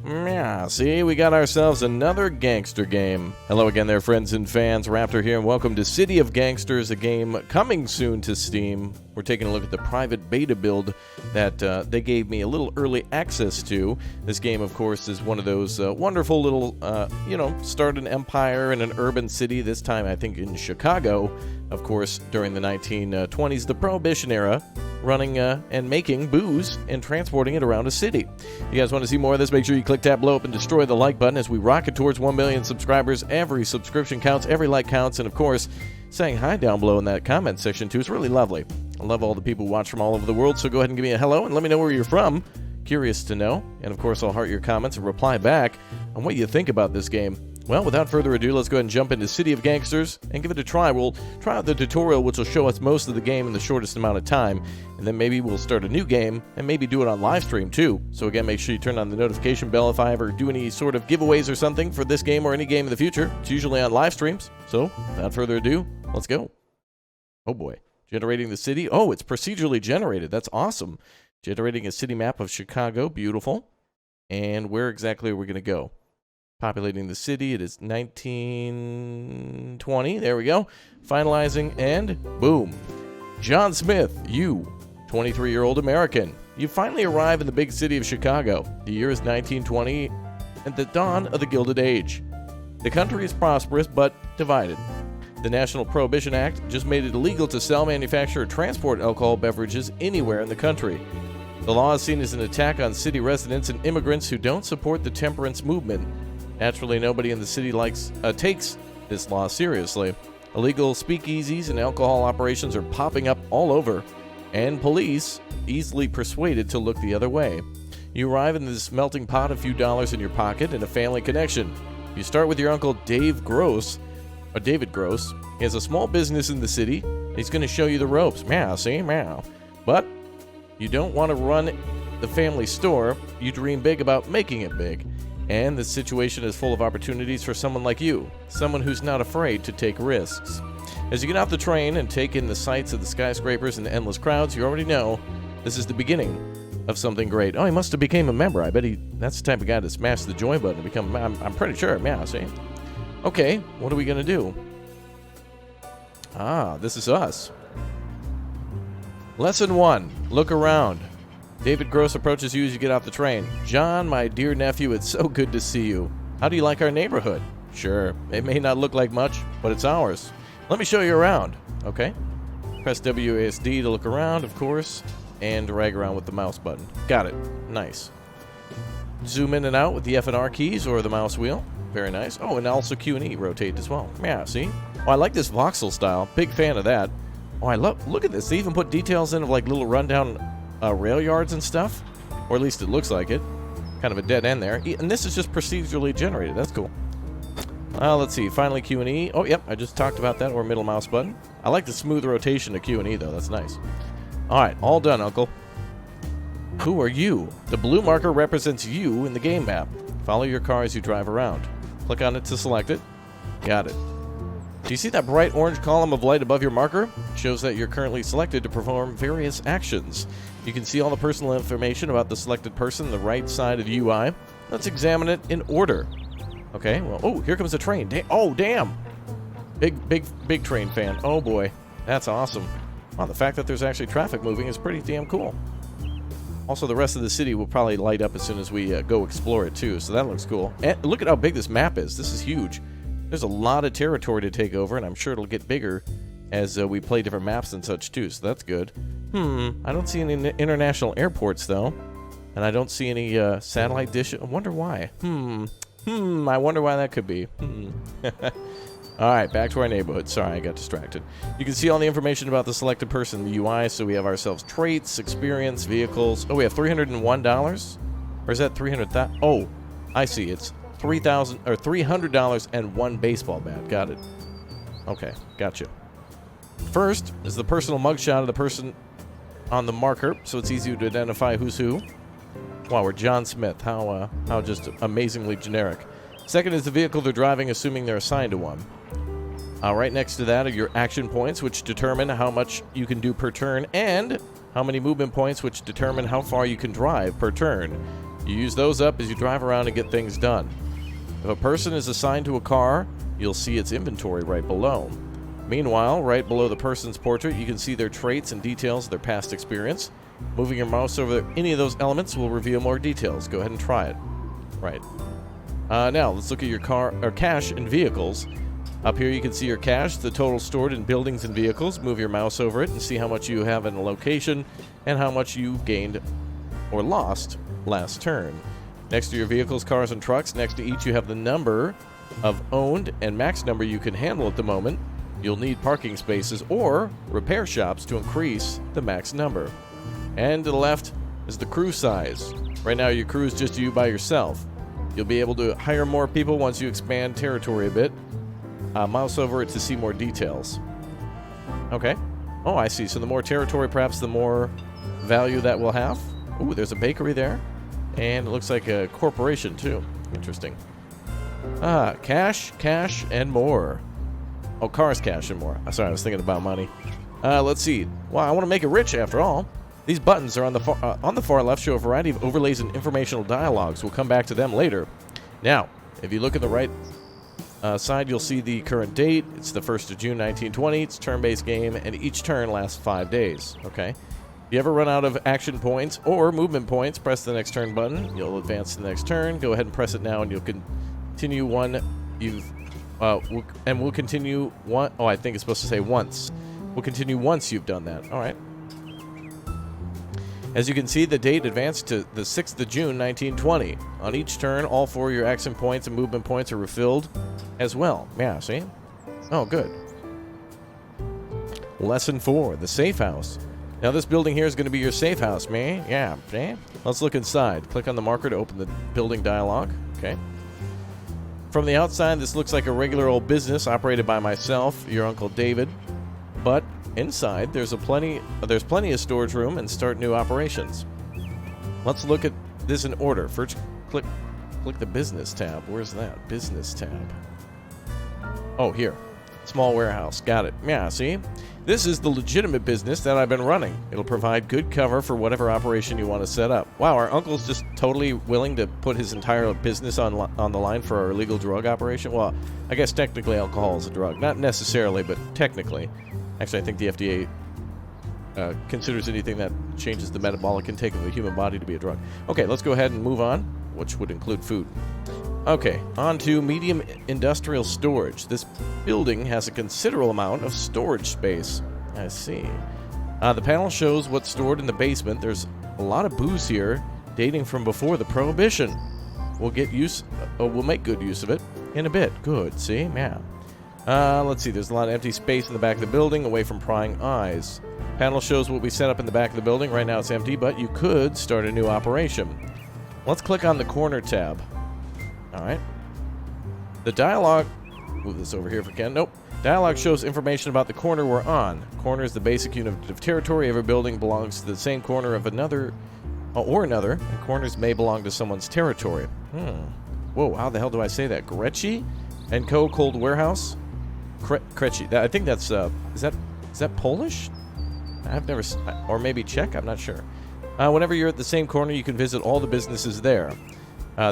Yeah, see, we got ourselves another gangster game. Hello again there, friends and fans. Raptor here, and welcome to City of Gangsters, a game coming soon to Steam. We're taking a look at the private beta build that they gave me a little early access to. This game, of course, is one of those wonderful little, start an empire in an urban city, this time I think in Chicago, of course, during the 1920s, the Prohibition era, running and making booze and transporting it around a city. You guys want to see more of this? Make sure you click that blow up and destroy the like button as we rocket towards 1 million subscribers. Every subscription counts, every like counts, and of course, saying hi down below in that comment section too is really lovely. I love all the people who watch from all over the world, so go ahead and give me a hello and let me know where you're from. Curious to know. And of course, I'll heart your comments and reply back on what you think about this game. Well, without further ado, let's go ahead and jump into City of Gangsters and give it a try. We'll try out the tutorial, which will show us most of the game in the shortest amount of time, and then maybe we'll start a new game and maybe do it on Livestream too. So again, make sure you turn on the notification bell if I ever do any sort of giveaways or something for this game or any game in the future. It's usually on live streams. So without further ado, let's go. Oh boy. Generating the city. Oh, it's procedurally generated. That's awesome. Generating a city map of Chicago. Beautiful. And where exactly are we going to go? Populating the city. It is 1920. There we go. Finalizing, and boom. John Smith, you, 23-year-old American. You finally arrive in the big city of Chicago. The year is 1920, at the dawn of the Gilded Age. The country is prosperous, but divided. The National Prohibition Act just made it illegal to sell, manufacture, or transport alcohol beverages anywhere in the country. The law is seen as an attack on city residents and immigrants who don't support the temperance movement. Naturally, nobody in the city takes this law seriously. Illegal speakeasies and alcohol operations are popping up all over, and police easily persuaded to look the other way. You arrive in this melting pot, a few dollars in your pocket, and a family connection. You start with your uncle David Gross. He has a small business in the city. He's going to show you the ropes. Meow, see? Meow. But you don't want to run the family store. You dream big about making it big. And the situation is full of opportunities for someone like you, someone who's not afraid to take risks. As you get off the train and take in the sights of the skyscrapers and the endless crowds, you already know this is the beginning of something great. Oh, he must have became a member. I bet that's the type of guy to smash the join button to become I'm pretty sure. Yeah, see? Okay, what are we going to do? Ah, this is us. Lesson 1. Look around. David Gross approaches you as you get off the train. John, my dear nephew, it's so good to see you. How do you like our neighborhood? Sure, it may not look like much, but it's ours. Let me show you around. Okay. Press WASD to look around, of course, and drag around with the mouse button. Got it. Nice. Zoom in and out with the F and R keys or the mouse wheel. Very nice. Oh, and also Q and E rotate as well. Yeah, see? Oh, I like this voxel style. Big fan of that. Oh, look at this. They even put details in of like little rundown rail yards and stuff. Or at least it looks like it. Kind of a dead end there. And this is just procedurally generated. That's cool. Let's see. Finally, Q and E. Oh, yep. I just talked about that. Or middle mouse button. I like the smooth rotation of Q and E, though. That's nice. All right. All done, Uncle. Who are you? The blue marker represents you in the game map. Follow your car as you drive around. Click on it to select it. Got it. Do you see that bright orange column of light above your marker? It shows that you're currently selected to perform various actions. You can see all the personal information about the selected person on the right side of the UI. Let's examine it in order. Okay, well, oh, here comes a train. Oh, damn! Big train fan. Oh, boy. That's awesome. Wow, the fact that there's actually traffic moving is pretty damn cool. Also, the rest of the city will probably light up as soon as we go explore it, too, so that looks cool. And look at how big this map is. This is huge. There's a lot of territory to take over, and I'm sure it'll get bigger as we play different maps and such, too, so that's good. I don't see any international airports, though, and I don't see any satellite dish. I wonder why. I wonder why that could be. All right, back to our neighborhood. Sorry, I got distracted. You can see all the information about the selected person in the UI. So we have ourselves traits, experience, vehicles. Oh, we have $301? Or is that $300,000? Oh, I see. It's $3,000 or $300 and one baseball bat. Got it. Okay, gotcha. First is the personal mugshot of the person on the marker, so it's easy to identify who's who. Wow, we're John Smith. How just amazingly generic. Second is the vehicle they're driving, assuming they're assigned to one. Right next to that are your action points, which determine how much you can do per turn, and how many movement points, which determine how far you can drive per turn. You use those up as you drive around and get things done. If a person is assigned to a car, you'll see its inventory right below. Meanwhile, right below the person's portrait, you can see their traits and details of their past experience. Moving your mouse over any of those elements will reveal more details. Go ahead and try it. Right. Now, let's look at your car or cash and vehicles. Up here you can see your cash, the total stored in buildings and vehicles. Move your mouse over it and see how much you have in a location and how much you gained or lost last turn. Next to your vehicles, cars, and trucks, next to each you have the number of owned and max number you can handle at the moment. You'll need parking spaces or repair shops to increase the max number. And to the left is the crew size. Right now your crew is just you by yourself. You'll be able to hire more people once you expand territory a bit. Mouse over it to see more details. Okay. Oh, I see. So the more territory, perhaps the more value that will have. Ooh, there's a bakery there. And it looks like a corporation, too. Interesting. Cash, and more. Oh, cars, cash, and more. Sorry, I was thinking about money. Let's see. Well, I want to make it rich, after all. These buttons are on the far left show a variety of overlays and informational dialogues. We'll come back to them later. Now, if you look at the right side, you'll see the current date. It's the 1st of June, 1920. It's a turn-based game, and each turn lasts 5 days. Okay. If you ever run out of action points or movement points, press the next turn button. You'll advance to the next turn. Go ahead and press it now, and you'll continue one you've... and we'll continue one... Oh, I think it's supposed to say once. We'll continue once you've done that. All right. As you can see, the date advanced to the 6th of June, 1920. On each turn, all 4 of your action points and movement points are refilled as well. Yeah, see? Oh, good. Lesson 4, the safe house. Now, this building here is going to be your safe house, man. Yeah, man. Let's look inside. Click on the marker to open the building dialog. Okay. From the outside, this looks like a regular old business operated by myself, your Uncle David. But inside, there's plenty of storage room and start new operations. Let's look at this in order. First, click the business tab. Where's that? Business tab. Oh, here. Small warehouse. Got it. Yeah, see? This is the legitimate business that I've been running. It'll provide good cover for whatever operation you want to set up. Wow, our uncle's just totally willing to put his entire business on the line for our illegal drug operation? Well, I guess technically alcohol is a drug. Not necessarily, but technically. Actually, I think the FDA considers anything that changes the metabolic intake of the human body to be a drug. Okay, let's go ahead and move on, which would include food. Okay, on to medium industrial storage. This building has a considerable amount of storage space. I see. The panel shows what's stored in the basement. There's a lot of booze here, dating from before the Prohibition. We'll make good use of it in a bit. Good, see? Yeah. Let's see. There's a lot of empty space in the back of the building, away from prying eyes. Panel shows what we set up in the back of the building. Right now it's empty, but you could start a new operation. Let's click on the corner tab. All right. The dialogue... Move this over here if we can. Nope. Dialogue shows information about the corner we're on. Corner is the basic unit of territory. Every building belongs to the same corner of another, and corners may belong to someone's territory. Whoa, how the hell do I say that? Gretchi and Co. Cold Warehouse? Kretchi. I think that's... Is that Polish? I've never... Or maybe Czech? I'm not sure. Whenever you're at the same corner, you can visit all the businesses there.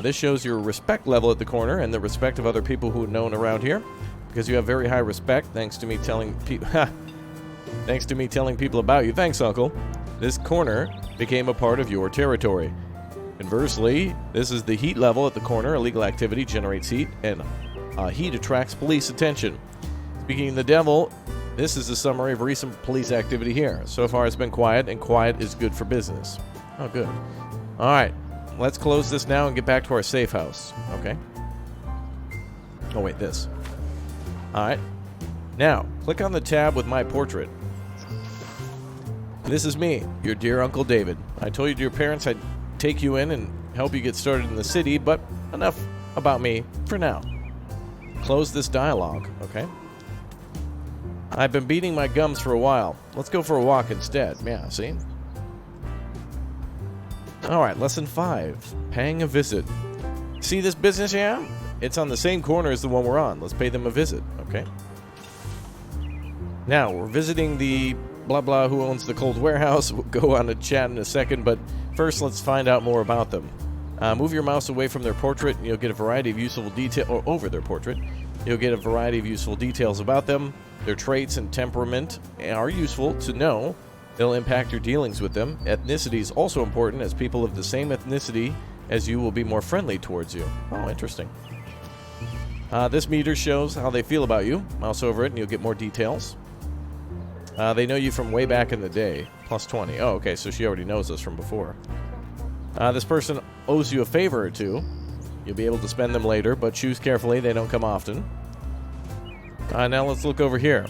This shows your respect level at the corner and the respect of other people who are known around here, because you have very high respect thanks to me telling people about you. Thanks, Uncle. This corner became a part of your territory. Conversely, this is the heat level at the corner. Illegal activity generates heat, and heat attracts police attention. Speaking of the devil, this is a summary of recent police activity here. So far it's been quiet, and quiet is good for business. Oh, good. All right. Let's close this now and get back to our safe house. Okay. Oh, wait, this. All right. Now, click on the tab with my portrait. This is me, your dear Uncle David. I told you to your parents I'd take you in and help you get started in the city, but enough about me for now. Close this dialogue, okay? I've been beating my gums for a while. Let's go for a walk instead. Yeah, see? Alright, lesson 5. Paying a visit. See this business here? It's on the same corner as the one we're on. Let's pay them a visit, okay? Now, we're visiting the blah blah who owns the cold warehouse. We'll go on a chat in a second, but first let's find out more about them. Move your mouse away from their portrait, and you'll get a variety of useful detail, or over their portrait. You'll get a variety of useful details about them. Their traits and temperament are useful to know. They'll impact your dealings with them. Ethnicity is also important, as people of the same ethnicity as you will be more friendly towards you. Oh, interesting. This meter shows how they feel about you. Mouse over it and you'll get more details. They know you from way back in the day. Plus 20. Oh, okay, so she already knows us from before. This person owes you a favor or two. You'll be able to spend them later, but choose carefully. They don't come often. Now let's look over here.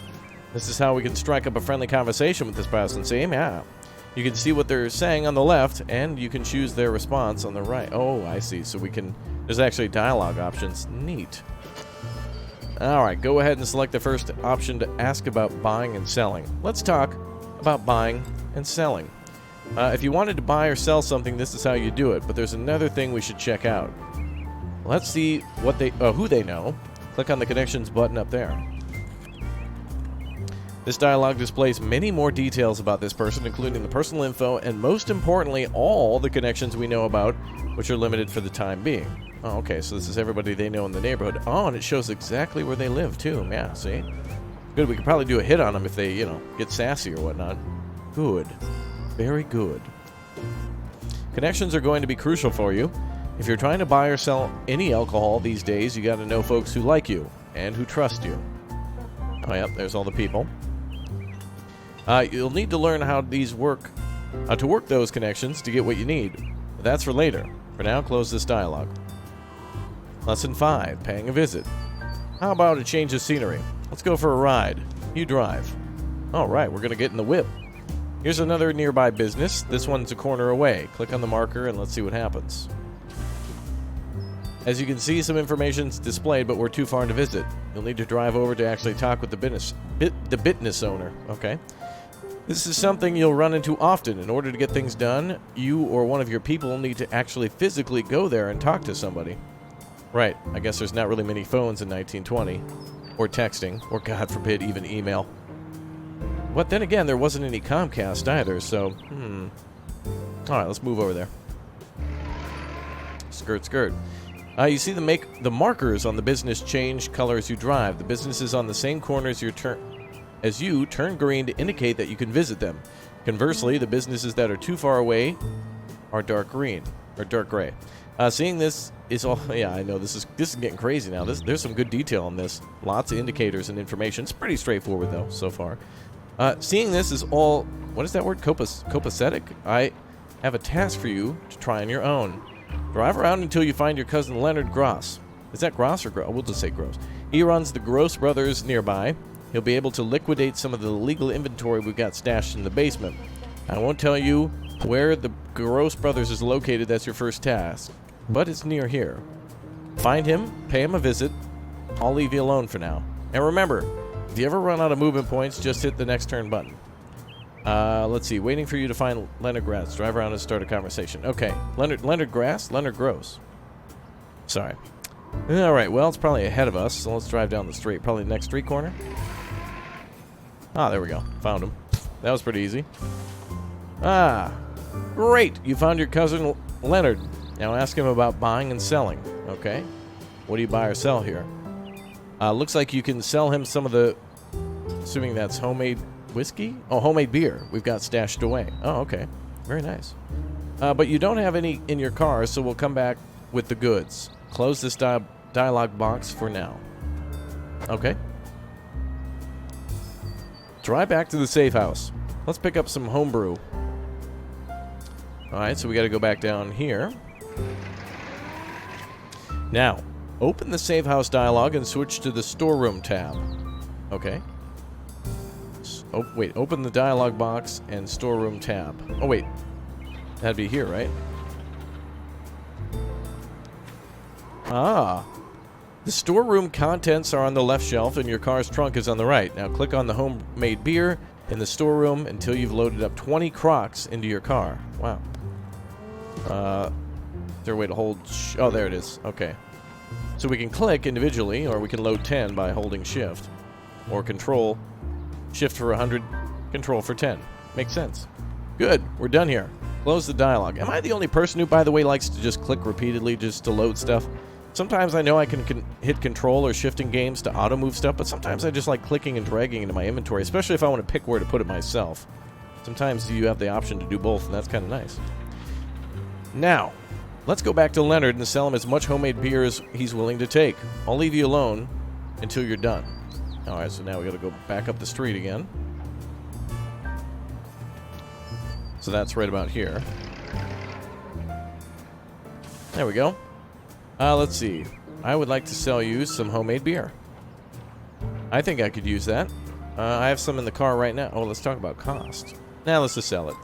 This is how we can strike up a friendly conversation with this person. See? Yeah. You can see what they're saying on the left, and you can choose their response on the right. Oh, I see. So we can... There's actually dialogue options. Neat. Alright, go ahead and select the first option to ask about buying and selling. Let's talk about buying and selling. If you wanted to buy or sell something, this is how you do it. But there's another thing we should check out. Let's see what they, who they know. Click on the connections button up there. This dialog displays many more details about this person, including the personal info and, most importantly, all the connections we know about, which are limited for the time being. Oh, okay, so this is everybody they know in the neighborhood. Oh, and it shows exactly where they live, too. Yeah, see? Good, we could probably do a hit on them if they, you know, get sassy or whatnot. Good. Very good. Connections are going to be crucial for you. If you're trying to buy or sell any alcohol these days, you got to know folks who like you and who trust you. Oh, yep, there's all the people. You'll need to learn how these work, to work those connections to get what you need. But that's for later. For now, close this dialogue. Lesson 5, paying a visit. How about a change of scenery? Let's go for a ride. You drive. All right, we're going to get in the whip. Here's another nearby business. This one's a corner away. Click on the marker and let's see what happens. As you can see, some information's displayed, but we're too far to visit. You'll need to drive over to actually talk with the business owner. Okay. This is something you'll run into often. In order to get things done, you or one of your people need to actually physically go there and talk to somebody. Right. I guess there's not really many phones in 1920. Or texting. Or, God forbid, even email. But then again, there wasn't any Comcast either, so... Alright, let's move over there. Skirt, skirt. You see the markers on the business change color as you drive. The businesses on the same corner as you turn green to indicate that you can visit them. Conversely, the businesses that are too far away are dark green or dark gray. Seeing this is all. Yeah, I know this is getting crazy now. There's some good detail on this. Lots of indicators and information. It's pretty straightforward though so far. Seeing this is all. What is that word? Copacetic. I have a task for you to try on your own. Drive around until you find your cousin Leonard Gross. Is that Gross or Gross? We'll just say Gross. He runs the Gross Brothers nearby. He'll be able to liquidate some of the illegal inventory we've got stashed in the basement. I won't tell you where the Gross Brothers is located. That's your first task. But it's near here. Find him, pay him a visit. I'll leave you alone for now. And remember, if you ever run out of movement points, just hit the next turn button. Let's see. Waiting for you to find Leonard Grass. Drive around and start a conversation. Okay. Leonard Grass? Leonard Gross. Sorry. Alright, well, it's probably ahead of us, so let's drive down the street. Probably the next street corner. Ah, there we go. Found him. That was pretty easy. Ah. Great. You found your cousin Leonard. Now ask him about buying and selling. Okay. What do you buy or sell here? Looks like you can sell him some of the... Assuming that's homemade... whiskey? Oh, homemade beer we've got stashed away. Oh, okay. Very nice. But you don't have any in your car, so we'll come back with the goods. Close this dialog box for now. Okay. Drive back to the safe house. Let's pick up some homebrew. Alright, so we got to go back down here. Now, open the safe house dialog and switch to the storeroom tab. Okay. Oh, wait, open the dialog box and storeroom tab. Oh, wait. That'd be here, right? Ah. The storeroom contents are on the left shelf and your car's trunk is on the right. Now click on the homemade beer in the storeroom until you've loaded up 20 crocks into your car. Wow. Is there a way to hold... oh, there it is. Okay. So we can click individually, or we can load 10 by holding shift. Or Shift for 100, control for 10. Makes sense. Good, we're done here. Close the dialogue. Am I the only person who, by the way, likes to just click repeatedly just to load stuff? Sometimes I know I can hit control or shift in games to auto-move stuff, but sometimes I just like clicking and dragging into my inventory, especially if I want to pick where to put it myself. Sometimes you have the option to do both, and that's kind of nice. Now, let's go back to Leonard and sell him as much homemade beer as he's willing to take. I'll leave you alone until you're done. Alright, so now we gotta go back up the street again. So that's right about here. There we go. Let's see. I would like to sell you some homemade beer. I think I could use that. I have some in the car right now. Oh, let's talk about cost. Now let's just sell it.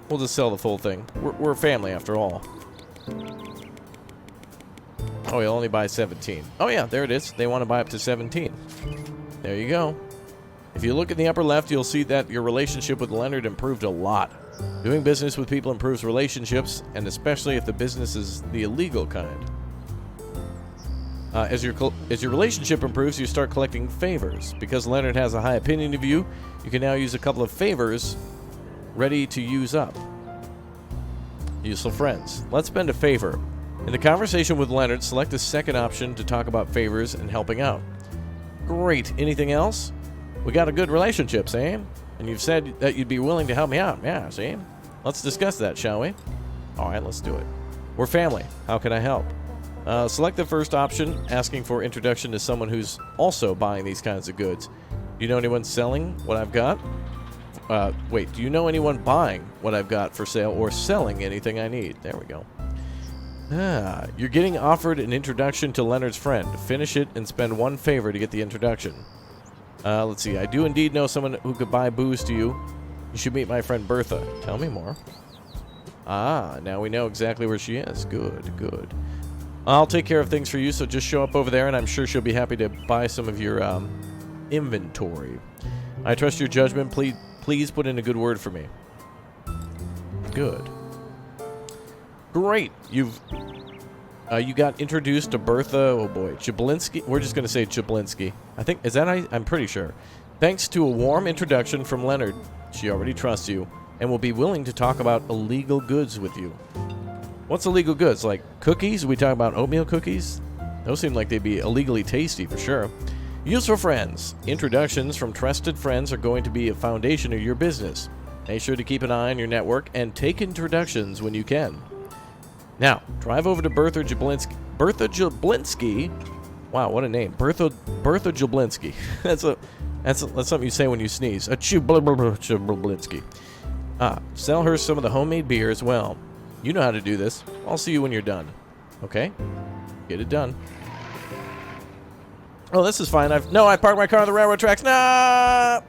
We'll just sell the full thing. We're a family after all. Oh, you'll only buy 17. Oh yeah, there it is. They want to buy up to 17. There you go. If you look in the upper left, you'll see that your relationship with Leonard improved a lot. Doing business with people improves relationships, and especially if the business is the illegal kind. As your relationship improves, you start collecting favors. Because Leonard has a high opinion of you, you can now use a couple of favors ready to use up. Useful friends. Let's spend a favor. In the conversation with Leonard, select the second option to talk about favors and helping out. Great. Anything else? We got a good relationship, Sam. And you've said that you'd be willing to help me out. Yeah, see? Let's discuss that, shall we? Alright, let's do it. We're family. How can I help? Select the first option, asking for introduction to someone who's also buying these kinds of goods. Do you know anyone selling what I've got? Wait, do you know anyone buying what I've got for sale or selling anything I need? There we go. You're getting offered an introduction to Leonard's friend. Finish it and spend one favor to get the introduction. Let's see. I do indeed know someone who could buy booze to you. You should meet my friend Bertha. Tell me more. Ah, now we know exactly where she is. Good, good. I'll take care of things for you, so just show up over there, and I'm sure she'll be happy to buy some of your inventory. I trust your judgment. Please put in a good word for me. Good. Great. You got introduced to Bertha, oh boy, Jablinski. We're just going to say Jablinski. I think, is that I'm pretty sure. Thanks to a warm introduction from Leonard, she already trusts you and will be willing to talk about illegal goods with you. What's illegal goods? Like cookies? We talk about oatmeal cookies? Those seem like they'd be illegally tasty for sure. Useful friends. Introductions from trusted friends are going to be a foundation of your business. Make sure to keep an eye on your network and take introductions when you can. Now, drive over to Bertha Jablinski. Bertha Jablinski? Wow, what a name. Bertha Jablinski. That's something you say when you sneeze. A Jablinski. Sell her some of the homemade beer as well. You know how to do this. I'll see you when you're done. Okay? Get it done. Oh, this is fine. I parked my car on the railroad tracks. Nah!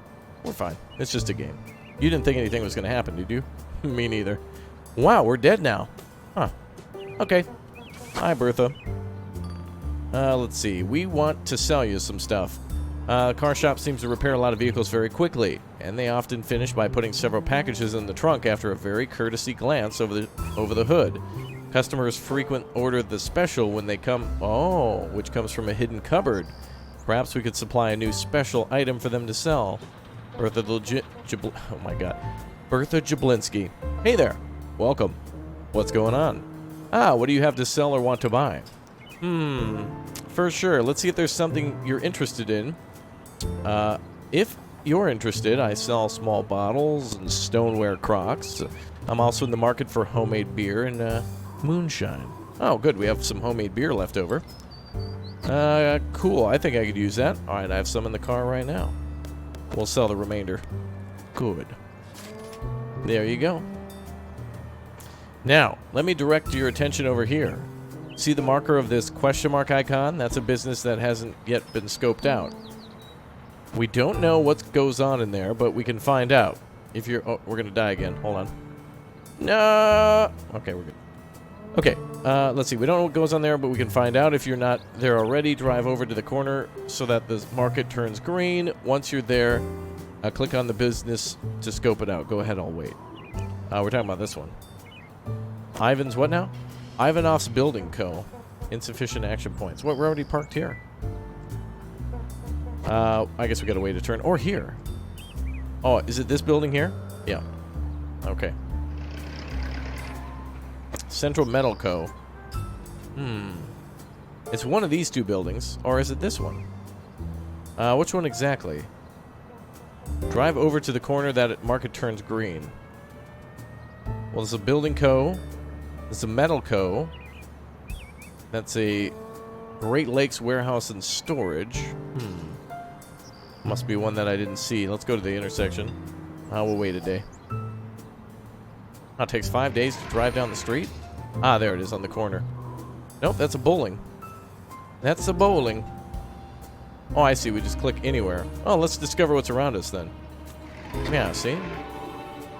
We're fine. It's just a game. You didn't think anything was going to happen, did you? Me neither. Wow, we're dead now. Huh. Okay. Hi, Bertha. Let's see. We want to sell you some stuff. Car shop seems to repair a lot of vehicles very quickly, and they often finish by putting several packages in the trunk after a very courtesy glance over the hood. Customers frequently order the special when they come, which comes from a hidden cupboard. Perhaps we could supply a new special item for them to sell. Bertha Jablinski. Hey there. Welcome. What's going on? What do you have to sell or want to buy? For sure. Let's see if there's something you're interested in. If you're interested, I sell small bottles and stoneware crocks. I'm also in the market for homemade beer and moonshine. Oh, good. We have some homemade beer left over. Cool. I think I could use that. All right, I have some in the car right now. We'll sell the remainder. Good. There you go. Now, let me direct your attention over here. See the marker of this question mark icon? That's a business that hasn't yet been scoped out. We don't know what goes on in there, but we can find out. If you're... Oh, we're going to die again. Hold on. No! Okay, we're good. Okay, let's see. We don't know what goes on there, but we can find out. If you're not there already, drive over to the corner so that the market turns green. Once you're there, click on the business to scope it out. Go ahead, I'll wait. We're talking about this one. Ivan's what now? Ivanov's Building Co. Insufficient action points. What, we're already parked here. I guess we got a way to turn. Or here. Oh, is it this building here? Yeah. Okay. Central Metal Co. It's one of these two buildings, or is it this one? Which one exactly? Drive over to the corner that market turns green. Well, there's a Building Co. There's a Metal Co. That's a Great Lakes Warehouse and Storage. Must be one that I didn't see. Let's go to the intersection. We'll wait a day. It takes 5 days to drive down the street? There it is on the corner. Nope, that's a bowling. That's a bowling. Oh, I see. We just click anywhere. Oh, let's discover what's around us then. Yeah, see?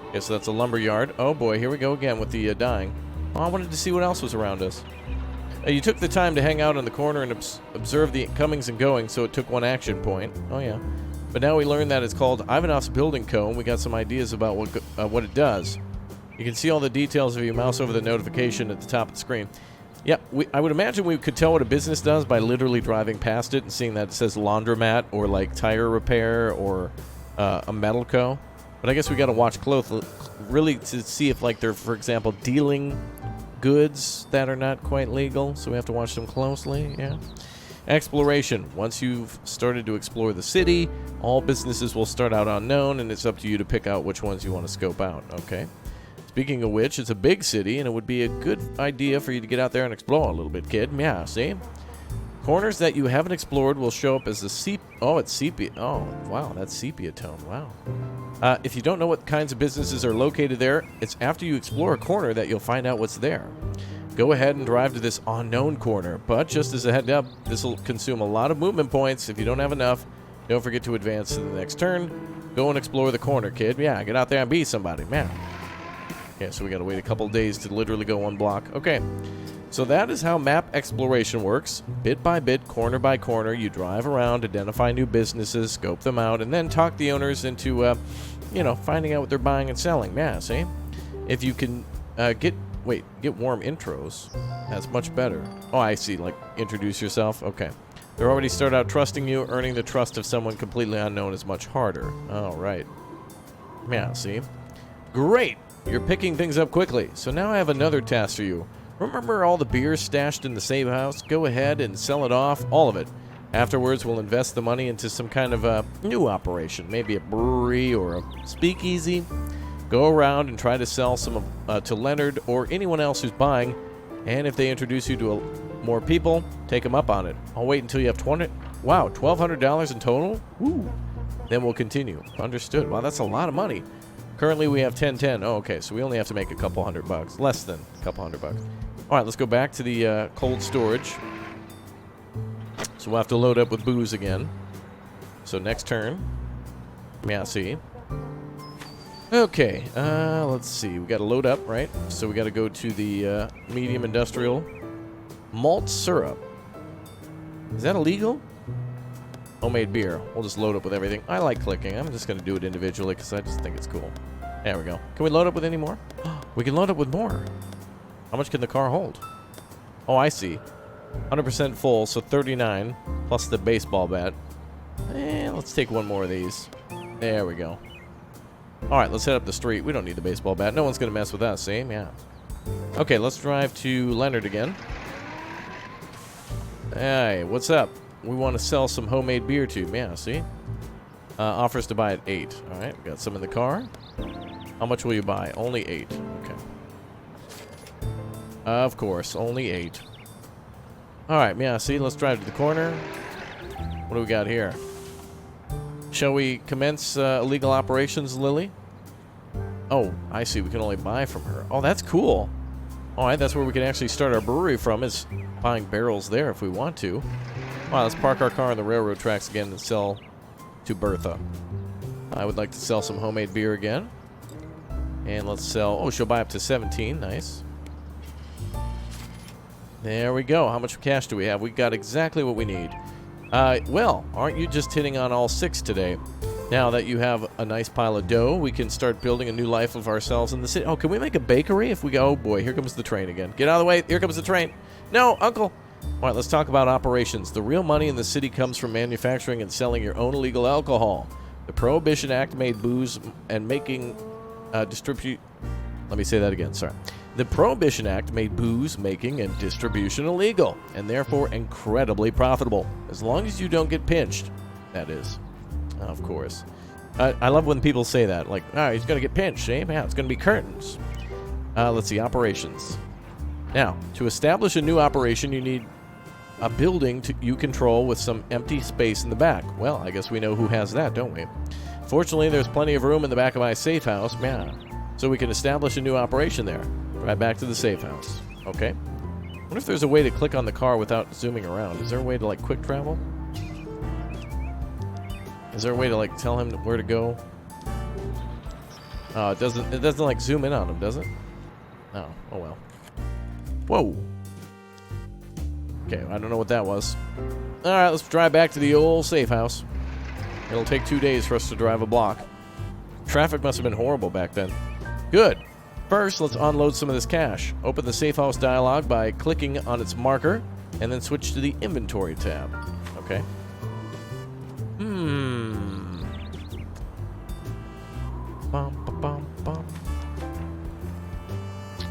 Okay, so that's a lumber yard. Oh boy, here we go again with the dying. Oh, I wanted to see what else was around us. You took the time to hang out in the corner and observe the comings and goings, so it took one action point. Oh yeah. But now we learned that it's called Ivanov's Building Co., and we got some ideas about what it does. You can see all the details if you mouse over the notification at the top of the screen. Yeah, I would imagine we could tell what a business does by literally driving past it and seeing that it says laundromat or like tire repair or a metal co. But I guess we got to watch closely, really, to see if like they're, for example, dealing goods that are not quite legal. So we have to watch them closely. Yeah. Exploration. Once you've started to explore the city, all businesses will start out unknown, and it's up to you to pick out which ones you want to scope out. Okay. Speaking of which, it's a big city, and it would be a good idea for you to get out there and explore a little bit, kid. Yeah, see? Corners that you haven't explored will show up as the it's sepia. Oh, wow, that's sepia tone. Wow. If you don't know what kinds of businesses are located there, it's after you explore a corner that you'll find out what's there. Go ahead and drive to this unknown corner, but just as a heads up, this will consume a lot of movement points. If you don't have enough, don't forget to advance to the next turn. Go and explore the corner, kid. Yeah, get out there and be somebody, man. Okay, so we gotta wait a couple days to literally go one block. Okay, so that is how map exploration works. Bit by bit, corner by corner, you drive around, identify new businesses, scope them out, and then talk the owners into, finding out what they're buying and selling. Yeah, see? If you can get warm intros, that's much better. Oh, I see, like, introduce yourself. Okay. They already start out trusting you. Earning the trust of someone completely unknown is much harder. All right. Yeah, see? Great! You're picking things up quickly. So now I have another task for you. Remember all the beer stashed in the safe house? Go ahead and sell it off, all of it. Afterwards, we'll invest the money into some kind of a new operation, maybe a brewery or a speakeasy. Go around and try to sell some to Leonard or anyone else who's buying, and if they introduce you to more people, take them up on it. I'll wait until you have $1,200 in total? Woo! Then we'll continue. Understood. Wow, that's a lot of money. Currently, we have 1010. Oh, okay, so we only have to make a couple $100. Less than a couple $100. All right, let's go back to the cold storage. So we'll have to load up with booze again. So next turn. Yeah, see. Okay, let's see. We got to load up, right? So we got to go to the medium industrial malt syrup. Is that illegal? Homemade beer. We'll just load up with everything. I like clicking. I'm just going to do it individually because I just think it's cool. There we go. Can we load up with any more? We can load up with more. How much can the car hold? Oh, I see. 100% full, so 39 plus the baseball bat. Let's take one more of these. There we go. All right, let's head up the street. We don't need the baseball bat. No one's going to mess with us, see? Yeah. Okay, let's drive to Leonard again. Hey, what's up? We want to sell some homemade beer to him. Yeah, see? Offers to buy at 8. All right, we got some in the car. How much will you buy? Only 8. Okay. Of course, only 8. All right, yeah, see? Let's drive to the corner. What do we got here? Shall we commence illegal operations, Lily? Oh, I see. We can only buy from her. Oh, that's cool. All right, that's where we can actually start our brewery from, is buying barrels there if we want to. All right, let's park our car on the railroad tracks again and sell to Bertha. I would like to sell some homemade beer again. And let's sell... Oh, she'll buy up to 17. Nice. There we go. How much cash do we have? We got exactly what we need. Well, aren't you just hitting on all 6 today? Now that you have a nice pile of dough, we can start building a new life of ourselves in the city. Oh, can we make a bakery if we go? Oh, boy, here comes the train again. Get out of the way. Here comes the train. No, Uncle. All right, let's talk about operations. The real money in the city comes from manufacturing and selling your own illegal alcohol. The Prohibition Act made booze and making distribute... Let me say that again, sorry. The Prohibition Act made booze making and distribution illegal, and therefore incredibly profitable, as long as you don't get pinched, that is. Of course. I love when people say that, like, he's going to get pinched, eh? Yeah, it's going to be curtains. Let's see, operations. Now, to establish a new operation, you need a building you control with some empty space in the back. Well, I guess we know who has that, don't we? Fortunately, there's plenty of room in the back of my safe house, so we can establish a new operation there. Right back to the safe house. Okay. I wonder if there's a way to click on the car without zooming around. Is there a way to, like, quick travel? Is there a way to, like, tell him where to go? Oh, it doesn't like zoom in on him, does it? Oh well. Whoa. Okay, I don't know what that was. Alright, let's drive back to the old safe house. It'll take 2 days for us to drive a block. Traffic must have been horrible back then. Good. First, let's unload some of this cash. Open the Safe House dialog by clicking on its marker, and then switch to the Inventory tab. Okay.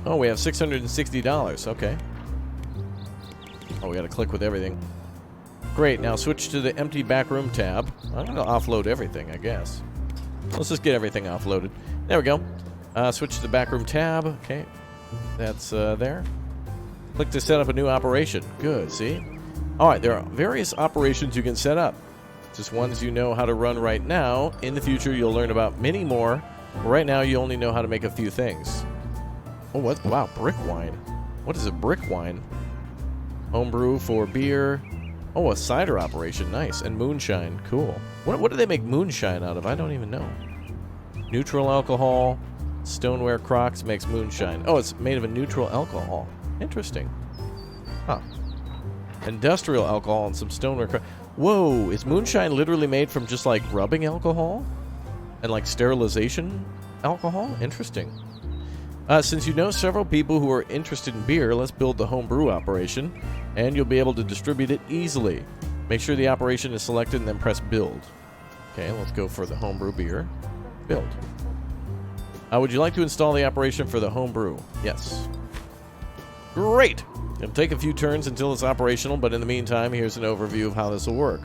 Oh, we have $660. Okay. Oh, we gotta click with everything. Great, now switch to the Empty Backroom tab. I'm gonna offload everything, I guess. Let's just get everything offloaded. There we go. Switch to the Backroom tab. Okay. That's there. Click to set up a new operation. Good, see? Alright, there are various operations you can set up. Just ones you know how to run right now. In the future, you'll learn about many more. Right now, you only know how to make a few things. Oh, what? Wow, brick wine. What is a brick wine? Homebrew for beer. Oh, a cider operation. Nice. And moonshine. Cool. What do they make moonshine out of? I don't even know. Neutral alcohol. Stoneware Crocs makes moonshine. Oh, it's made of a neutral alcohol. Interesting. Huh. Industrial alcohol and some stoneware Crocs. Whoa, is moonshine literally made from just, like, rubbing alcohol? And, like, sterilization alcohol? Interesting. Since you know several people who are interested in beer, let's build the homebrew operation, and you'll be able to distribute it easily. Make sure the operation is selected and then press build. Okay, let's go for the homebrew beer. Build. Would you like to install the operation for the homebrew? Yes. Great! It'll take a few turns until it's operational, but in the meantime, here's an overview of how this will work.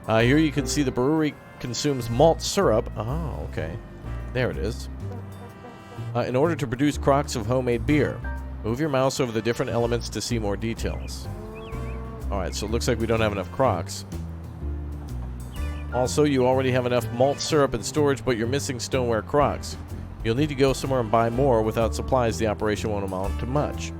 Here you can see the brewery consumes malt syrup. Oh, okay. There it is. In order to produce crocks of homemade beer. Move your mouse over the different elements to see more details. Alright, so it looks like we don't have enough crocks. Also, you already have enough malt syrup in storage, but you're missing stoneware crocks. You'll need to go somewhere and buy more. Without supplies, the operation won't amount to much.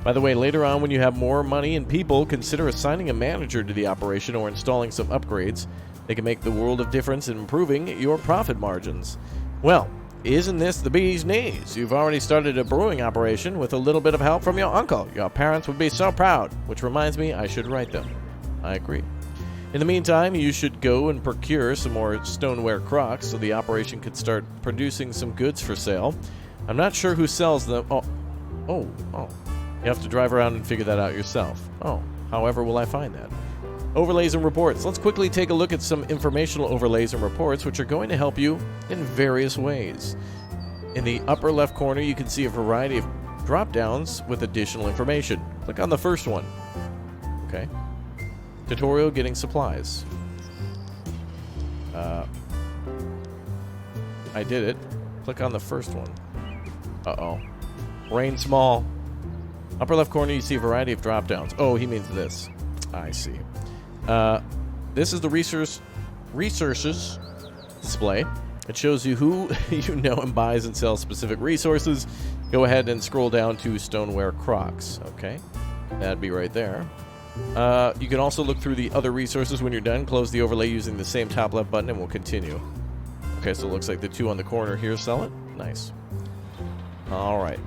By the way, later on when you have more money and people, consider assigning a manager to the operation or installing some upgrades. They can make the world of difference in improving your profit margins. Well, isn't this the bee's knees? You've already started a brewing operation with a little bit of help from your uncle. Your parents would be so proud. Which reminds me, I should write them. I agree. In the meantime, you should go and procure some more stoneware crocks so the operation could start producing some goods for sale. I'm not sure who sells them. Oh. You have to drive around and figure that out yourself. Oh, however will I find that? Overlays and reports. Let's quickly take a look at some informational overlays and reports which are going to help you in various ways. In the upper left corner, you can see a variety of drop-downs with additional information. Click on the first one. Okay. Tutorial getting supplies. I did it. Click on the first one. Uh-oh. Rain small. Upper left corner, you see a variety of drop-downs. Oh, he means this. I see. This is the resources display. It shows you who you know and buys and sells specific resources. Go ahead and scroll down to stoneware crocks. Okay, that'd be right there. You can also look through the other resources when you're done. Close the overlay using the same top left button and we'll continue. Okay, so it looks like the two on the corner here sell it. Nice. All right.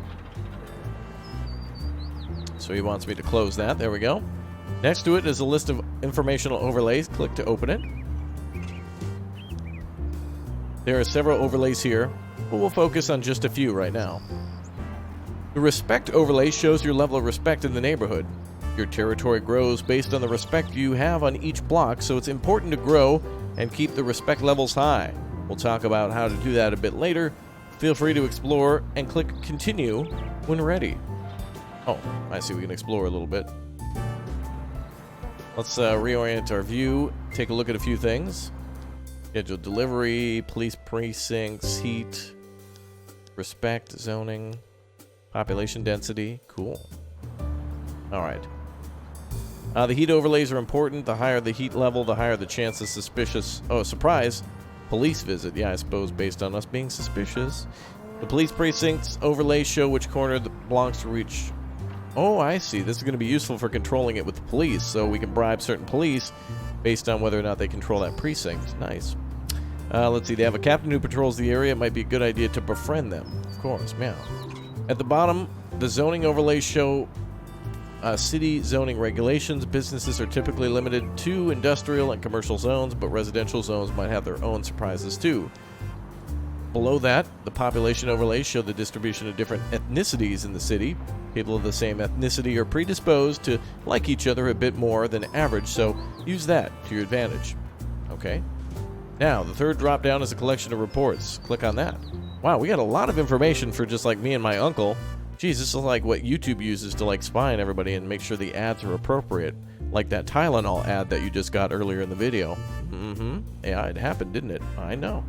So he wants me to close that. There we go. Next to it is a list of informational overlays. Click to open it. There are several overlays here, but we'll focus on just a few right now. The respect overlay shows your level of respect in the neighborhood. Your territory grows based on the respect you have on each block, so it's important to grow and keep the respect levels high. We'll talk about how to do that a bit later. Feel free to explore and click continue when ready. Oh, I see. We can explore a little bit. Let's reorient our view. Take a look at a few things. Scheduled delivery, police precincts, heat, respect, zoning, population density. Cool. All right. The heat overlays are important. The higher the heat level, the higher the chance of suspicious... Oh, surprise. Police visit. Yeah, I suppose based on us being suspicious. The police precincts overlays show which corner belongs to each... Oh, I see. This is going to be useful for controlling it with the police, so we can bribe certain police based on whether or not they control that precinct. Nice. Let's see. They have a captain who patrols the area. It might be a good idea to befriend them. Of course, yeah. At the bottom, the zoning overlays show city zoning regulations. Businesses are typically limited to industrial and commercial zones, but residential zones might have their own surprises too. Below that, the population overlays show the distribution of different ethnicities in the city. People of the same ethnicity are predisposed to like each other a bit more than average, so use that to your advantage. Okay. Now, the third drop down is a collection of reports. Click on that. Wow, we got a lot of information for just like me and my uncle. Geez, this is like what YouTube uses to like spy on everybody and make sure the ads are appropriate. Like that Tylenol ad that you just got earlier in the video. Mm-hmm. Yeah, it happened, didn't it? I know.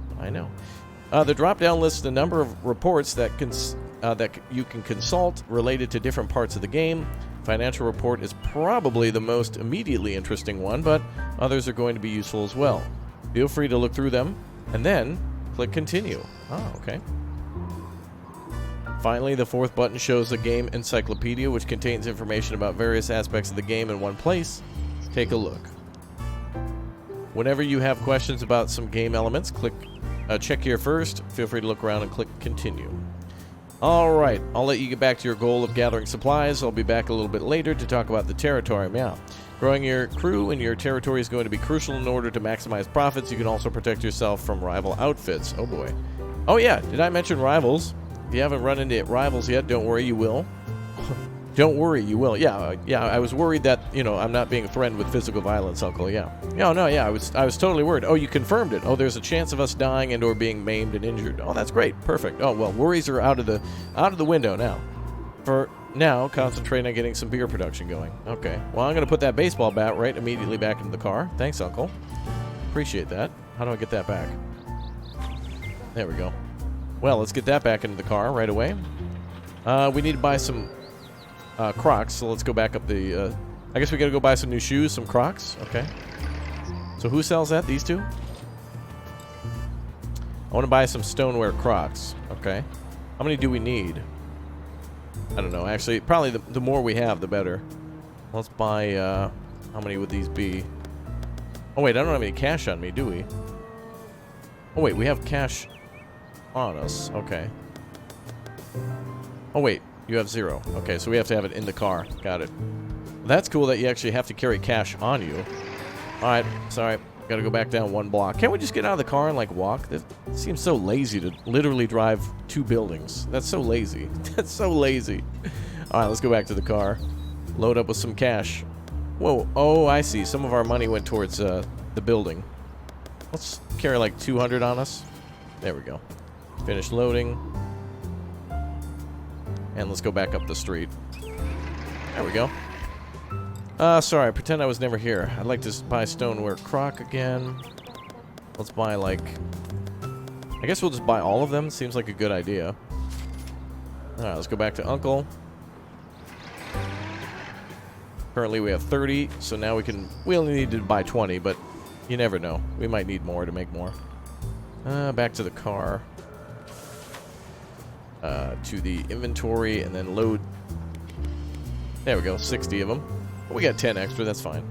The drop-down lists a number of reports that you can consult related to different parts of the game. Financial report is probably the most immediately interesting one, but others are going to be useful as well. Feel free to look through them, and then click Continue. Oh, okay. Finally, the fourth button shows the game Encyclopedia, which contains information about various aspects of the game in one place. Take a look. Whenever you have questions about some game elements, check here first. Feel free to look around and click Continue. Alright, I'll let you get back to your goal of gathering supplies. I'll be back a little bit later to talk about the territory. Yeah. Growing your crew in your territory is going to be crucial in order to maximize profits. You can also protect yourself from rival outfits. Oh boy. Oh yeah, did I mention rivals? If you haven't run into rivals yet, don't worry, you will. Don't worry, you will. Yeah, I was worried that, I'm not being threatened with physical violence, Uncle, yeah. I was totally worried. Oh, you confirmed it. Oh, there's a chance of us dying and or being maimed and injured. Oh, that's great. Perfect. Oh, well, worries are out of the window now. For now, concentrate on getting some beer production going. Okay. Well, I'm going to put that baseball bat right immediately back into the car. Thanks, Uncle. Appreciate that. How do I get that back? There we go. Well, let's get that back into the car right away. We need to buy some Crocs, so let's go back up the... I guess we gotta go buy some new shoes, some Crocs. Okay. So who sells that? These two? I want to buy some stoneware Crocs. Okay. How many do we need? I don't know. Actually, probably the more we have, the better. Let's buy... how many would these be? Oh, wait. I don't have any cash on me, do we? Oh, wait. We have cash on us. Okay. Oh, wait. You have 0. Okay, so we have to have it in the car. Got it. That's cool that you actually have to carry cash on you. Alright, sorry. Gotta go back down 1 block. Can't we just get out of the car and, like, walk? That seems so lazy to literally drive 2 buildings. That's so lazy. That's so lazy. Alright, let's go back to the car. Load up with some cash. Whoa. Oh, I see. Some of our money went towards the building. Let's carry, like, 200 on us. There we go. Finish loading. And let's go back up the street. There we go. Sorry, pretend I was never here. I'd like to buy stoneware croc again. Let's buy, like... I guess we'll just buy all of them. Seems like a good idea. Alright, let's go back to Uncle. Currently we have 30, so now we only need to buy 20, but you never know. We might need more to make more. Back to the car. To the inventory, and then load. There we go, 60 of them. We got 10 extra, that's fine.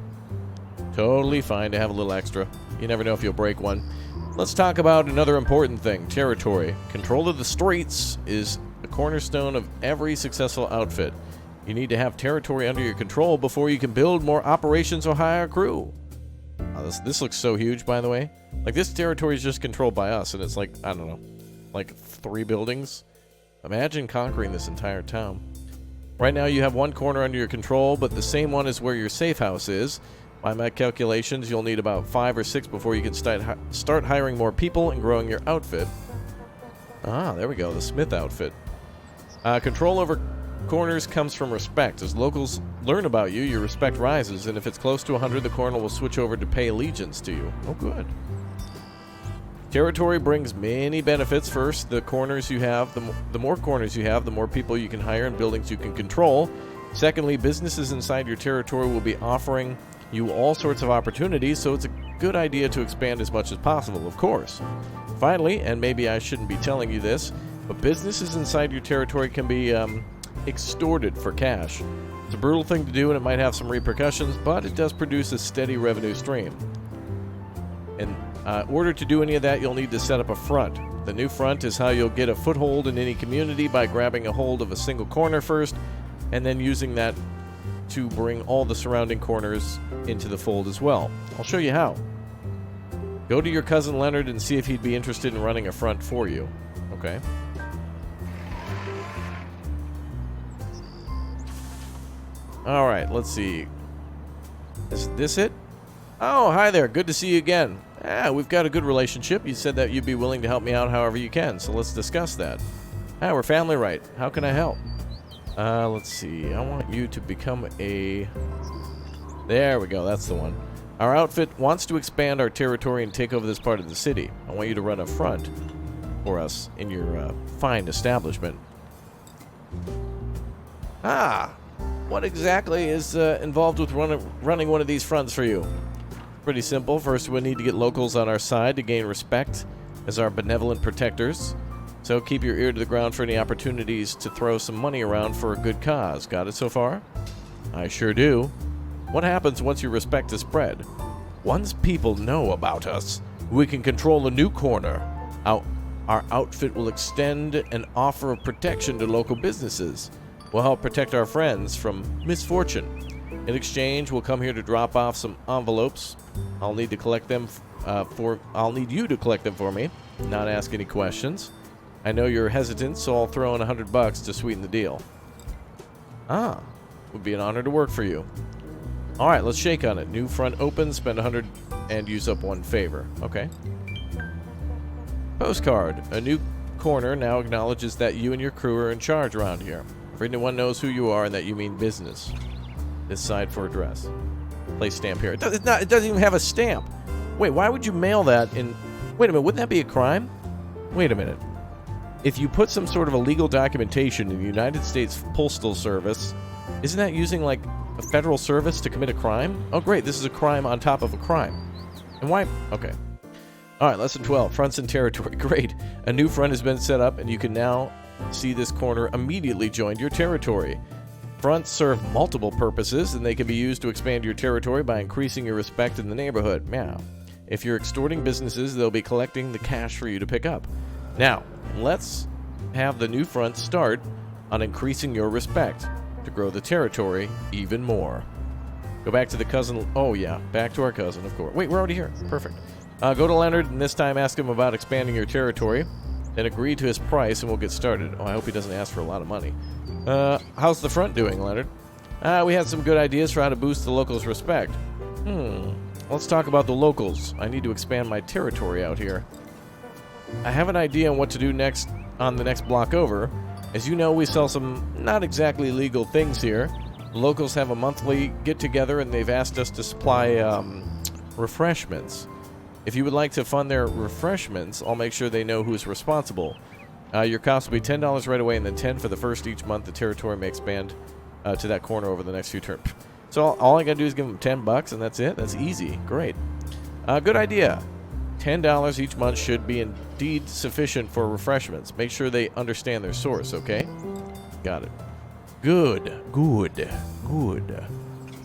Totally fine to have a little extra. You never know if you'll break one. Let's talk about another important thing, territory. Control of the streets is the cornerstone of every successful outfit. You need to have territory under your control before you can build more operations or hire a crew. Oh, this looks so huge, by the way. Like, this territory is just controlled by us, and it's like, I don't know, like 3 buildings. Imagine conquering this entire town. Right now you have 1 corner under your control, but the same one is where your safe house is. By my calculations, you'll need about 5 or 6 before you can start hiring more people and growing your outfit. Ah, there we go, the Smith outfit. Control over corners comes from respect. As locals learn about you, your respect rises, and if it's close to 100, the corner will switch over to pay allegiance to you. Oh, good. Territory brings many benefits. First, the corners you have, the more corners you have, the more people you can hire and buildings you can control. Secondly, businesses inside your territory will be offering you all sorts of opportunities, so it's a good idea to expand as much as possible, of course. Finally, and maybe I shouldn't be telling you this, but businesses inside your territory can be extorted for cash. It's a brutal thing to do, and it might have some repercussions, but it does produce a steady revenue stream. In order to do any of that, you'll need to set up a front. The new front is how you'll get a foothold in any community by grabbing a hold of a single corner first, and then using that to bring all the surrounding corners into the fold as well. I'll show you how. Go to your cousin Leonard and see if he'd be interested in running a front for you. Okay. All right, let's see. Is this it? Oh, hi there. Good to see you again. We've got a good relationship. You said that you'd be willing to help me out however you can, so let's discuss that. We're family, right? How can I help? Let's see. I want you to become a... There we go. That's the one. Our outfit wants to expand our territory and take over this part of the city. I want you to run a front for us in your fine establishment. What exactly is involved with running one of these fronts for you? Pretty simple. First, we need to get locals on our side to gain respect as our benevolent protectors. So keep your ear to the ground for any opportunities to throw some money around for a good cause. Got it so far? I sure do. What happens once your respect is spread? Once people know about us, we can control a new corner. Our outfit will extend an offer of protection to local businesses. We'll help protect our friends from misfortune. In exchange, we'll come here to drop off some envelopes. I'll need you to collect them for me, not ask any questions. I know you're hesitant, so I'll throw in $100 to sweeten the deal. Would be an honor to work for you. All right, let's shake on it. New front open, spend 100 and use up 1 favor. Okay. Postcard. A new corner now acknowledges that you and your crew are in charge around here. Everyone knows who you are and that you mean business. This side for address. Place stamp here. It doesn't even have a stamp. Wait, why would you mail that in... Wait a minute, wouldn't that be a crime? Wait a minute. If you put some sort of illegal documentation in the United States Postal Service, isn't that using, like, a federal service to commit a crime? Oh, great, this is a crime on top of a crime. And why... Okay. All right, lesson 12, fronts and territory. Great. A new front has been set up, and you can now see this corner immediately joined your territory. Fronts serve multiple purposes, and they can be used to expand your territory by increasing your respect in the neighborhood. Meow. If you're extorting businesses, they'll be collecting the cash for you to pick up. Now, let's have the new front start on increasing your respect to grow the territory even more. Go back to the cousin. Oh, yeah, back to our cousin, of course. Wait, we're already here. Perfect. Go to Leonard, and this time ask him about expanding your territory. Then agree to his price, and we'll get started. Oh, I hope he doesn't ask for a lot of money. How's the front doing, Leonard? We had some good ideas for how to boost the locals' respect. Let's talk about the locals. I need to expand my territory out here. I have an idea on what to do next on the next block over. As you know, we sell some not exactly legal things here. The locals have a monthly get-together, and they've asked us to supply refreshments. If you would like to fund their refreshments, I'll make sure they know who's responsible. Your cost will be $10 right away, and then $10 for the first each month. The territory may expand to that corner over the next few terms. So all I gotta do is give them $10, and that's it. That's easy. Great. Good idea. $10 each month should be indeed sufficient for refreshments. Make sure they understand their source, okay? Got it. Good.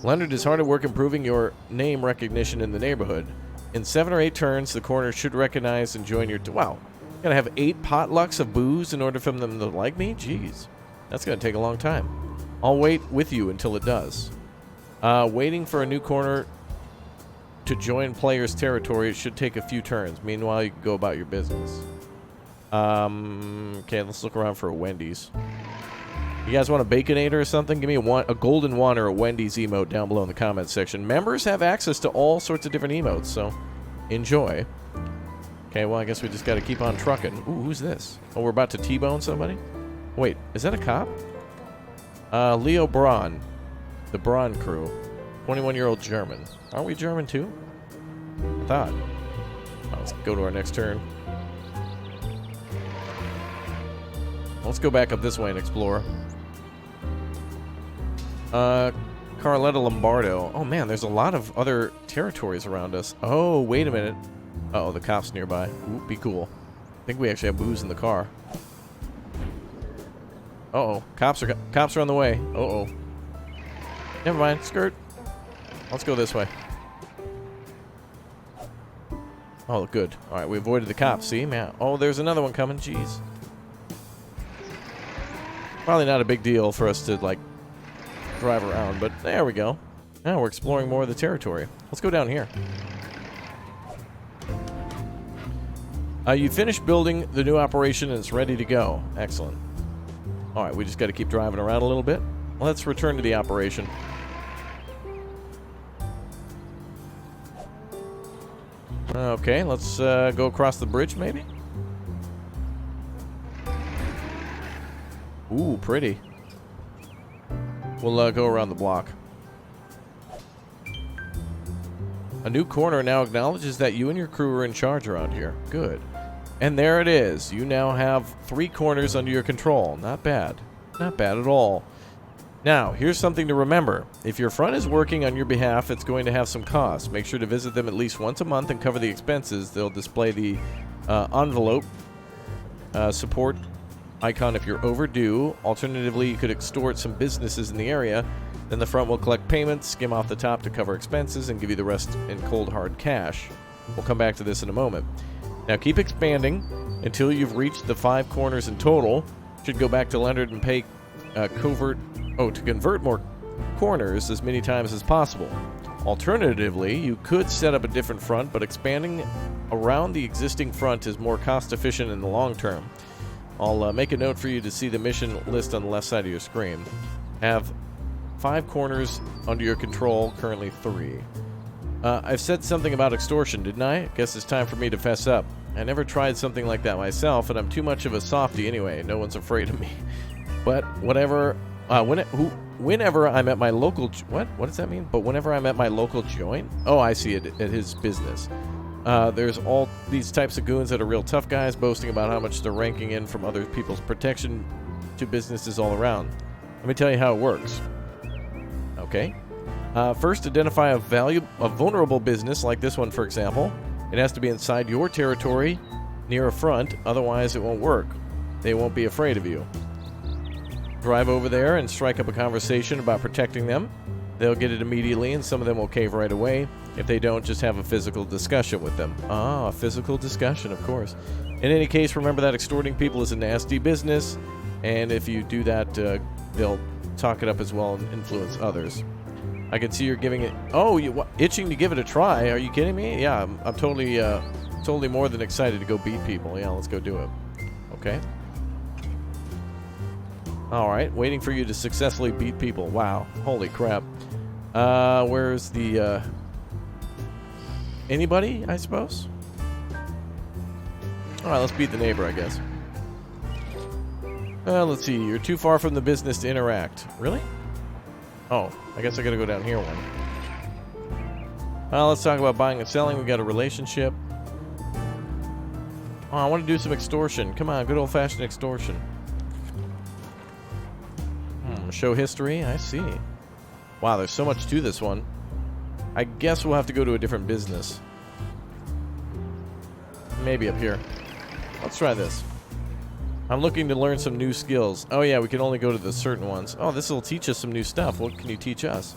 Leonard is hard at work improving your name recognition in the neighborhood. In 7 or 8 turns, the corner should recognize and join your... Wow. Gotta have 8 potlucks of booze in order for them to like me? Jeez. That's gonna take a long time. I'll wait with you until it does. Waiting for a new corner to join players' territory should take a few turns. Meanwhile, you can go about your business. Okay, let's look around for a Wendy's. You guys want a Baconator or something? Give me a golden one or a Wendy's emote down below in the comments section. Members have access to all sorts of different emotes, so enjoy. Okay, well, I guess we just got to keep on trucking. Ooh, who's this? Oh, we're about to T-bone somebody? Wait, is that a cop? Leo Braun. The Braun crew. 21-year-old German. Aren't we German too? I thought. Let's go to our next turn. Let's go back up this way and explore. Carletta Lombardo. Oh man, there's a lot of other territories around us. Oh, wait a minute. Uh-oh, the cops nearby. Ooh, be cool. I think we actually have booze in the car. Uh-oh, cops are on the way. Uh-oh. Never mind, skirt. Let's go this way. Oh, good. All right, we avoided the cops. See, man. Oh, there's another one coming. Jeez. Probably not a big deal for us to, like, drive around, but there we go. Now we're exploring more of the territory. Let's go down here. You finished building the new operation and it's ready to go. Excellent. All right, we just got to keep driving around a little bit. Let's return to the operation. Okay, let's go across the bridge, maybe? Ooh, pretty. We'll go around the block. A new corner now acknowledges that you and your crew are in charge around here. Good. And there it is. You now have 3 corners under your control. Not bad. Not bad at all. Now, here's something to remember. If your front is working on your behalf, it's going to have some costs. Make sure to visit them at least once a month and cover the expenses. They'll display the envelope support icon if you're overdue. Alternatively, you could extort some businesses in the area. Then the front will collect payments, skim off the top to cover expenses, and give you the rest in cold hard cash. We'll come back to this in a moment. Now keep expanding until you've reached the 5 corners in total. Should go back to Leonard and pay to convert more corners as many times as possible. Alternatively, you could set up a different front, but expanding around the existing front is more cost efficient in the long term. I'll make a note for you to see the mission list on the left side of your screen. Have 5 corners under your control, currently 3. I've said something about extortion, didn't I? Guess it's time for me to fess up. I never tried something like that myself, and I'm too much of a softie anyway. No one's afraid of me. But whenever I'm at my local... What does that mean? But whenever I'm at my local joint? Oh, I see it at his business. There's all these types of goons that are real tough guys, boasting about how much they're ranking in from other people's protection to businesses all around. Let me tell you how it works. Okay. First, identify a vulnerable business, like this one, for example. It has to be inside your territory, near a front, otherwise it won't work. They won't be afraid of you. Drive over there and strike up a conversation about protecting them. They'll get it immediately, and some of them will cave right away. If they don't, just have a physical discussion with them. Ah, a physical discussion, of course. In any case, remember that extorting people is a nasty business, and if you do that, they'll talk it up as well and influence others. I can see you're giving it... Oh, itching to give it a try. Are you kidding me? Yeah, I'm totally more than excited to go beat people. Yeah, let's go do it. Okay. Alright, waiting for you to successfully beat people. Wow. Holy crap. Where's the... Anybody, I suppose? Alright, let's beat the neighbor, I guess. Let's see. You're too far from the business to interact. Really? Oh, I guess I gotta go down here one. Let's talk about buying and selling. We got a relationship. Oh, I want to do some extortion. Come on, good old-fashioned extortion. Show history. I see. Wow, there's so much to this one. I guess we'll have to go to a different business. Maybe up here. Let's try this. I'm looking to learn some new skills. Oh yeah, we can only go to the certain ones. Oh, this will teach us some new stuff. What can you teach us?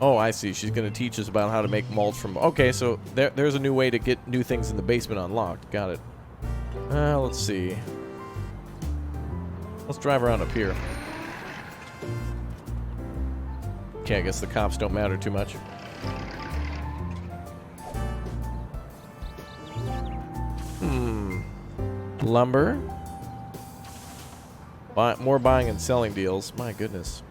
Oh, I see. She's going to teach us about how to make mulch from... Okay, so there's a new way to get new things in the basement unlocked. Got it. Let's see. Let's drive around up here. Okay, I guess the cops don't matter too much. Lumber. More buying and selling deals. My goodness.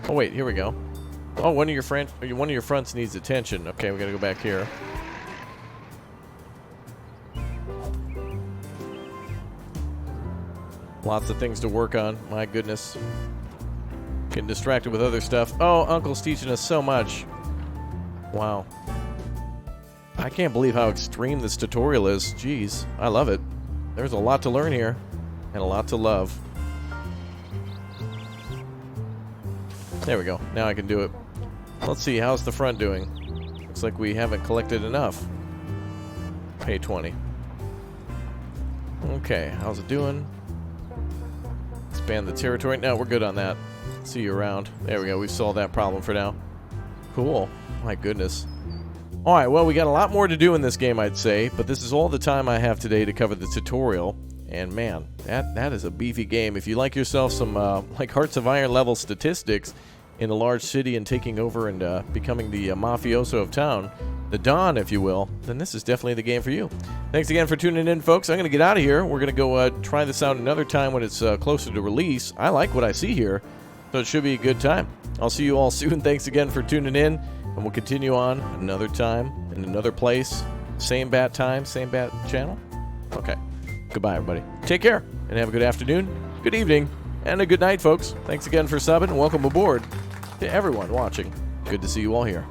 Oh wait, here we go. Oh, one of your fronts needs attention. Okay, we gotta go back here. Lots of things to work on. My goodness. Getting distracted with other stuff. Oh, Uncle's teaching us so much. Wow. I can't believe how extreme this tutorial is. Jeez, I love it. There's a lot to learn here, and a lot to love. There we go. Now I can do it. Let's see, how's the front doing? Looks like we haven't collected enough. Pay 20. Okay, how's it doing? Expand the territory. No, we're good on that. See you around. There we go. We've solved that problem for now. Cool. My goodness. Alright, well, we got a lot more to do in this game, I'd say, but this is all the time I have today to cover the tutorial. And man, that is a beefy game. If you like yourself some, like Hearts of Iron level statistics in a large city and taking over and becoming the mafioso of town, the Don, if you will, then this is definitely the game for you. Thanks again for tuning in, folks. I'm going to get out of here. We're going to go try this out another time when it's closer to release. I like what I see here, so it should be a good time. I'll see you all soon. Thanks again for tuning in, and we'll continue on another time in another place. Same bat time, same bat channel. Okay. Goodbye, everybody. Take care, and have a good afternoon, good evening, and a good night, folks. Thanks again for subbing, and welcome aboard to everyone watching. Good to see you all here.